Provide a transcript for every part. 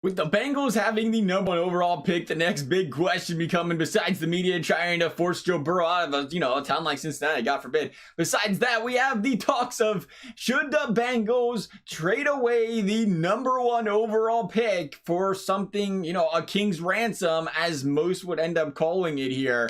With the Bengals having the number one overall pick, the next big question becoming, besides the media trying to force Joe Burrow out of a town like Cincinnati, God forbid. Besides that, we have the talks of, should the Bengals trade away the number one overall pick for something, a king's ransom, as most would end up calling it here.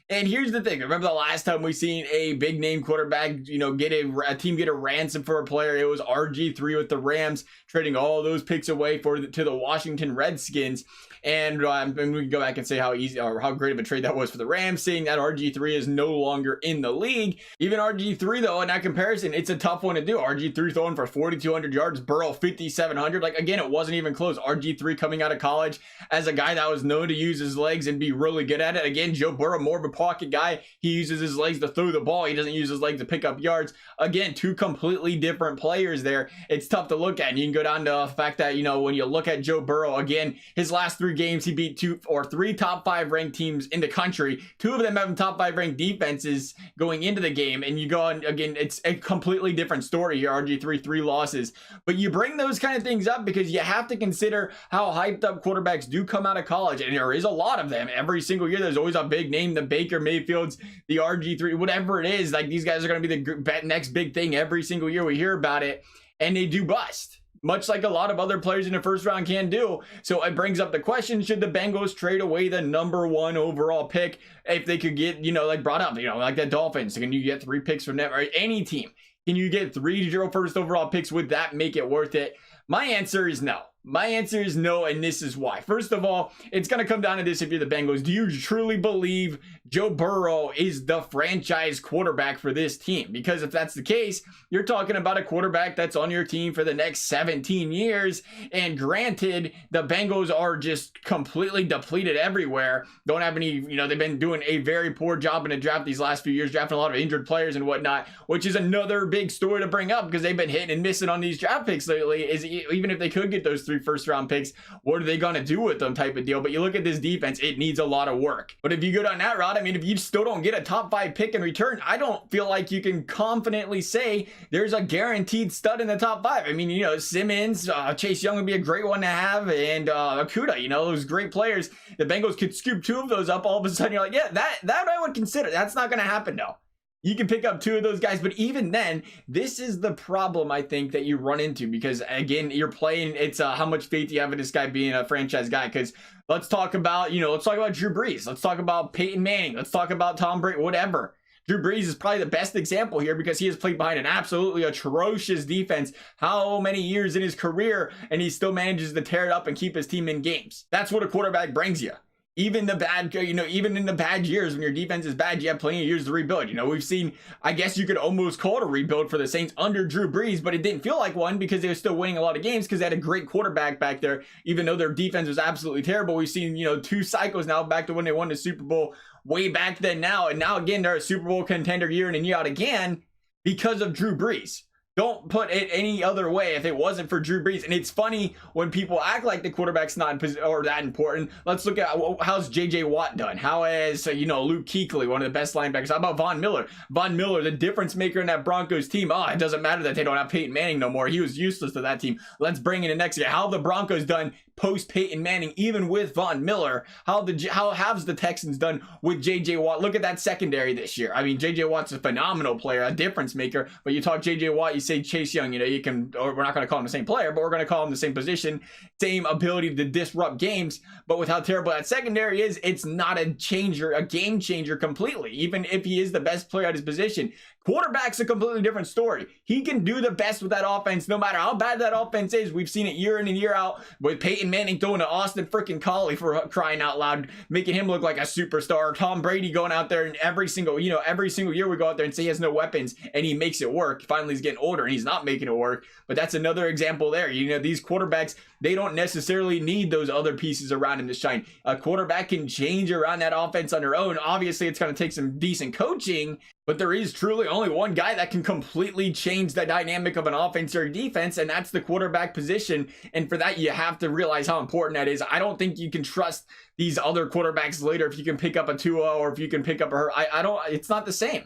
And here's the thing. Remember the last time we seen a big name quarterback, get a team get a ransom for a player? It was RG3 with the Rams, trading all those picks away to the Washington Redskins. And we can go back and say how easy or how great of a trade that was for the Rams, seeing that RG3 is no longer in the league. Even RG3, though, in that comparison, it's a tough one to do. RG3 throwing for 4,200 yards, Burrow 5,700. Like, again, it wasn't even close. RG3 coming out of college as a guy that was known to use his legs and be really good at it. Again, Joe Burrow, more of a pocket guy. He uses his legs to throw the ball. He doesn't use his legs to pick up yards. Again, two completely different players there. It's tough to look at. And you can go down to the fact that, when you look at Joe Burrow, again, his last 3 games, he beat 2 or 3 top 5 ranked teams in the country. 2 of them having top 5 ranked defenses going into the game. And you go on, again, it's a completely different story here. RG3, 3 losses. But you bring those kind of things up because you have to consider how hyped up quarterbacks do come out of college. And there is a lot of them. Every single year, there's always a big name, the Baker Mayfields, the RG3, whatever it is. Like, these guys are going to be the next big thing every single year. We hear about it, and they do bust, much like a lot of other players in the first round can do. So it brings up the question, should the Bengals trade away the number 1 overall pick if they could get, like brought up, like the Dolphins? Can you get 3 picks from them, or any team? Can you get 3 first overall picks? Would that make it worth it? My answer is no. My answer is no, and this is why. First of all, it's going to come down to this if you're the Bengals. Do you truly believe Joe Burrow is the franchise quarterback for this team? Because if that's the case, you're talking about a quarterback that's on your team for the next 17 years. And granted, the Bengals are just completely depleted everywhere. Don't have any, they've been doing a very poor job in the draft these last few years, drafting a lot of injured players and whatnot, which is another big story to bring up because they've been hitting and missing on these draft picks lately. Is even if they could get those 3 first round picks, what are they going to do with them type of deal? But you look at this defense, it needs a lot of work. But if you go down that route, if you still don't get a top 5 pick in return, I don't feel like you can confidently say there's a guaranteed stud in the top 5. Simmons, Chase Young would be a great one to have, and Okuda, those great players. The Bengals could scoop 2 of those up. All of a sudden, you're like, yeah, that I would consider. That's not going to happen, though. You can pick up 2 of those guys, but even then, this is the problem I think that you run into because, again, you're playing, it's how much faith you have in this guy being a franchise guy. Because let's talk about, Drew Brees. Let's talk about Peyton Manning. Let's talk about Tom Brady, whatever. Drew Brees is probably the best example here because he has played behind an absolutely atrocious defense how many years in his career, and he still manages to tear it up and keep his team in games. That's what a quarterback brings you. Even the bad, even in the bad years when your defense is bad, you have plenty of years to rebuild. We've seen, I guess you could almost call it a rebuild for the Saints under Drew Brees, but it didn't feel like one because they were still winning a lot of games because they had a great quarterback back there, even though their defense was absolutely terrible. We've seen, 2 cycles now back to when they won the Super Bowl way back then now. And now again, they're a Super Bowl contender year in and year out again because of Drew Brees. Don't put it any other way if it wasn't for Drew Brees. And it's funny when people act like the quarterback's not or that important. Let's look at how's J.J. Watt done? How is, Luke Kuechly, one of the best linebackers? How about Von Miller? Von Miller, the difference maker in that Broncos team. Oh, it doesn't matter that they don't have Peyton Manning no more. He was useless to that team. Let's bring in the next year. How have the Broncos done post Peyton Manning, even with Von Miller? How have the Texans done with J.J. Watt? Look at that secondary this year. J.J. Watt's a phenomenal player, a difference maker. But you talk J.J. Watt, you say Chase Young, you can, or we're not going to call him the same player, but we're going to call him the same position, same ability to disrupt games. But with how terrible that secondary is, it's not a game changer completely, even if he is the best player at his position. Quarterback's a completely different story. He can do the best with that offense, no matter how bad that offense is. We've seen it year in and year out with Peyton Manning throwing to Austin freaking Collie, for crying out loud, making him look like a superstar. Tom Brady going out there and every single year we go out there and say he has no weapons and he makes it work. Finally, he's getting older and he's not making it work. But that's another example there. These quarterbacks, they don't necessarily need those other pieces around him to shine. A quarterback can change around that offense on their own. Obviously, it's going to take some decent coaching, but there is truly only one guy that can completely change the dynamic of an offense or defense, and that's the quarterback position. And for that, you have to realize how important that is. I don't think you can trust these other quarterbacks later if you can pick up a Tua or if you can pick up a Hurt. I don't. It's not the same.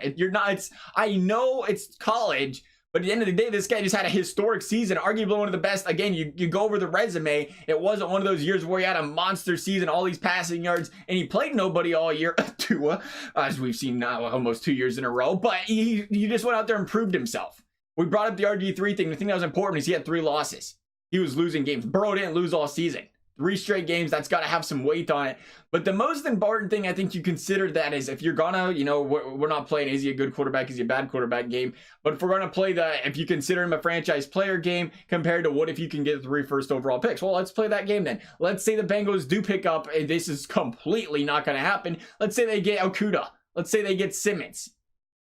I know it's college, But at the end of the day, this guy just had a historic season, arguably one of the best. Again, you go over the resume. It wasn't one of those years where he had a monster season, all these passing yards, and he played nobody all year, Tua, as we've seen now almost 2 years in a row. But he just went out there and proved himself. We brought up the RG3 thing. The thing that was important is he had 3 losses. He was losing games. Burrow didn't lose all season. 3 straight games, that's got to have some weight on it. But the most important thing I think you consider that is if you're gonna, we're not playing is he a good quarterback, is he a bad quarterback game. But if we're gonna play if you consider him a franchise player game compared to what if you can get 3 first overall picks. Well, let's play that game then. Let's say the Bengals do pick up, and this is completely not gonna happen. Let's say they get Okudah. Let's say they get Simmons.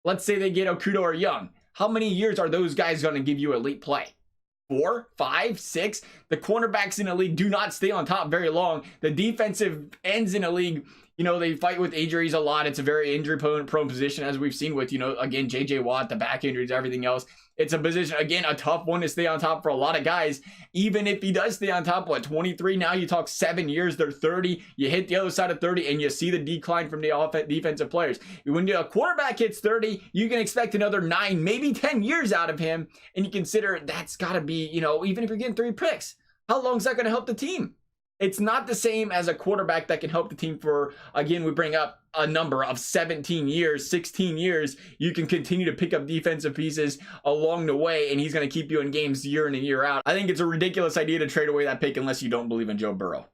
Let's say they get Okudah or Young. How many years are those guys gonna give you elite play? 4, 5, 6. The cornerbacks in the league do not stay on top very long. The defensive ends in the league, they fight with injuries a lot. It's a very injury prone position, as we've seen with, again, JJ Watt, the back injuries, everything else. It's a position, again, a tough one to stay on top for a lot of guys. Even if he does stay on top, 23 now, you talk 7 years, they're 30. You hit the other side of 30 and you see the decline from the defensive players. When a quarterback hits 30, you can expect another 9, maybe 10 years out of him. And you consider that's got to be, even if you're getting 3 picks, how long is that going to help the team? It's not the same as a quarterback that can help the team for, again, we bring up a number of 17 years, 16 years. You can continue to pick up defensive pieces along the way, and he's going to keep you in games year in and year out. I think it's a ridiculous idea to trade away that pick unless you don't believe in Joe Burrow.